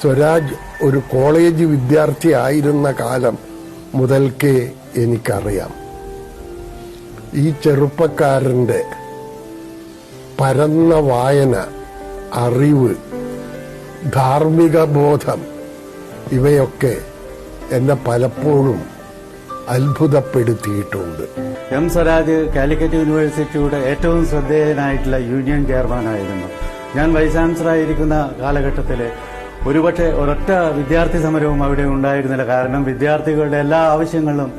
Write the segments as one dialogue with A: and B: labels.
A: സ്വരാജ് ഒരു കോളേജ് വിദ്യാർത്ഥി ആയിരുന്ന കാലം മുതൽക്കേ എനിക്കറിയാം. ഈ ചെറുപ്പക്കാരന്റെ പരന്ന വായന, അറിവ്, ധാർമ്മിക ബോധം ഇവയൊക്കെ എന്നെ പലപ്പോഴും അത്ഭുതപ്പെടുത്തിയിട്ടുണ്ട്.
B: എം സ്വരാജ് കാലിക്കറ്റ് യൂണിവേഴ്സിറ്റിയുടെ ഏറ്റവും ശ്രദ്ധേയനായിട്ടുള്ള യൂണിയൻ ചെയർമാനായിരുന്നു. ഞാൻ വൈസ് ചാൻസലറായിരിക്കുന്ന കാലഘട്ടത്തിൽ ഒരുപക്ഷെ ഒരൊറ്റ വിദ്യാർത്ഥി സമരവും അവിടെ ഉണ്ടായിരുന്നില്ല. കാരണം വിദ്യാർത്ഥികളുടെ എല്ലാ ആവശ്യങ്ങളും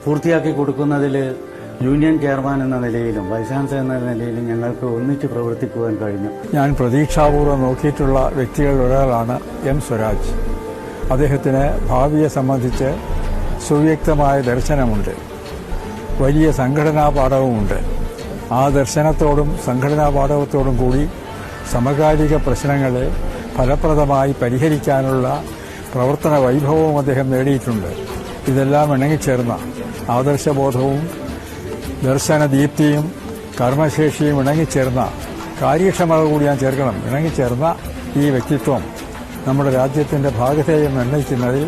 B: പൂർത്തിയാക്കി കൊടുക്കുന്നതിൽ യൂണിയൻ ചെയർമാൻ എന്ന നിലയിലും വൈസ് ചാൻസലർ എന്ന നിലയിലും ഞങ്ങൾക്ക് ഒന്നിച്ച് പ്രവർത്തിക്കുവാൻ കഴിഞ്ഞു.
C: ഞാൻ പ്രതീക്ഷാപൂർവ്വം നോക്കിയിട്ടുള്ള വ്യക്തികളിൽ ഒരാളാണ് എം സ്വരാജ്. അദ്ദേഹത്തിന് ഭാവിയെ സംബന്ധിച്ച് സുവ്യക്തമായ ദർശനമുണ്ട്, വലിയ സംഘടനാ പാഠവുമുണ്ട്. ആ ദർശനത്തോടും സംഘടനാ പാഠവത്തോടും കൂടി സമകാലിക പ്രശ്നങ്ങളെ ഫലപ്രദമായി പരിഹരിക്കാനുള്ള പ്രവർത്തന വൈഭവവും അദ്ദേഹം നേടിയിട്ടുണ്ട്. ഇതെല്ലാം ഇണങ്ങിച്ചേർന്ന ആദർശബോധവും ദർശനദീപ്തിയും കർമ്മശേഷിയും ഇണങ്ങിച്ചേർന്ന കാര്യക്ഷമത കൂടി ഞാൻ ചേർക്കണം, ഇണങ്ങിച്ചേർന്ന ഈ വ്യക്തിത്വം നമ്മുടെ രാജ്യത്തിന്റെ ഭാഗധേയം നിർണ്ണയിക്കുന്നതിൽ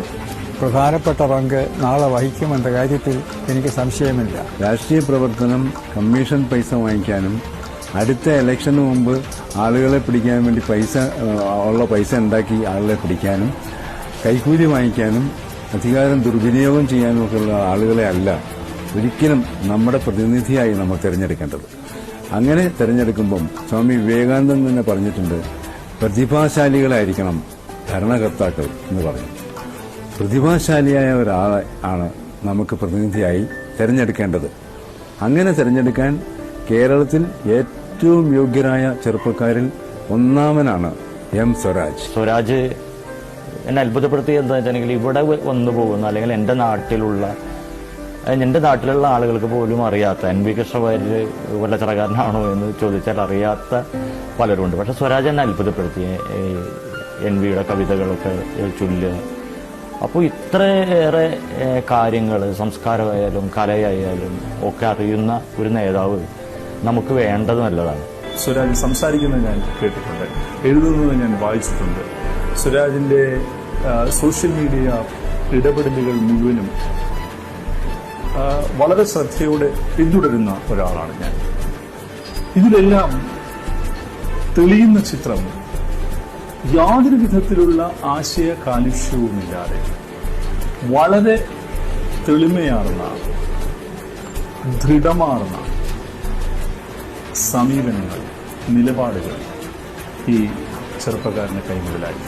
C: പ്രധാനപ്പെട്ട പങ്ക് നാളെ വഹിക്കുമെന്ന കാര്യത്തിൽ എനിക്ക് സംശയമില്ല.
D: രാഷ്ട്രീയ പ്രവർത്തനം കമ്മീഷൻ പൈസ വാങ്ങിക്കാനും അടുത്ത ഇലക്ഷന് മുമ്പ് ആളുകളെ പിടിക്കാൻ വേണ്ടി പൈസ ഉണ്ടാക്കി ആളുകളെ പിടിക്കാനും കൈക്കൂലി വാങ്ങിക്കാനും അധികാരം ദുർവിനിയോഗം ചെയ്യാനും ഒക്കെയുള്ള ആളുകളെ അല്ല ഒരിക്കലും നമ്മുടെ പ്രതിനിധിയായി നമ്മൾ തിരഞ്ഞെടുക്കേണ്ടത്. അങ്ങനെ തിരഞ്ഞെടുക്കുമ്പം സ്വാമി വിവേകാനന്ദൻ തന്നെ പറഞ്ഞിട്ടുണ്ട്, പ്രതിഭാശാലികളായിരിക്കണം ഭരണകർത്താക്കൾ എന്ന് പറഞ്ഞു. പ്രതിഭാശാലിയായ ഒരാളെ ആണ് നമുക്ക് പ്രതിനിധിയായി തിരഞ്ഞെടുക്കേണ്ടത്. അങ്ങനെ തിരഞ്ഞെടുക്കാൻ കേരളത്തിൽ ഏറ്റവും യോഗ്യരായ ചെറുപ്പക്കാരിൽ ഒന്നാമനാണ് എം സ്വരാജ്.
E: സ്വരാജ് എന്നെ അത്ഭുതപ്പെടുത്തിയത് എന്താ വെച്ചിട്ടുണ്ടെങ്കിൽ ഇവിടെ വന്നു പോകുന്ന അല്ലെങ്കിൽ എൻ്റെ നാട്ടിലുള്ള ആളുകൾക്ക് പോലും അറിയാത്ത NV കൃഷ്ണവാര്യർ വെള്ളച്ചിറകാരനാണോ എന്ന് ചോദിച്ചാൽ അറിയാത്ത പലരുണ്ട്. പക്ഷെ സ്വരാജ് എന്നെ അത്ഭുതപ്പെടുത്തി. NVയുടെ കവിതകളൊക്കെ ചൊല്ലുക. അപ്പോൾ ഇത്രയേറെ കാര്യങ്ങൾ സംസ്കാരമായാലും കലയായാലും ഒക്കെ അറിയുന്ന ഒരു നേതാവ് നമുക്ക് വേണ്ടത് നല്ലതാണ്.
F: സ്വരാജ് സംസാരിക്കുന്നത് ഞാൻ കേട്ടിട്ടുണ്ട്, എഴുതുന്നത് ഞാൻ വായിച്ചിട്ടുണ്ട്. സ്വരാജിന്റെ സോഷ്യൽ മീഡിയ ഇടപെടലുകൾ മുഴുവനും വളരെ ശ്രദ്ധയോടെ പിന്തുടരുന്ന ഒരാളാണ് ഞാൻ. ഇതിലെല്ലാം തെളിയുന്ന ചിത്രം യാതൊരു വിധത്തിലുള്ള ആശയ കാലുഷ്യവുമില്ലാതെ വളരെ തെളിമയാർന്ന ദൃഢമാർന്ന സമീപനങ്ങൾ, നിലപാടുകൾ ഈ ചെറുപ്പക്കാരന് കൈമുതലായി.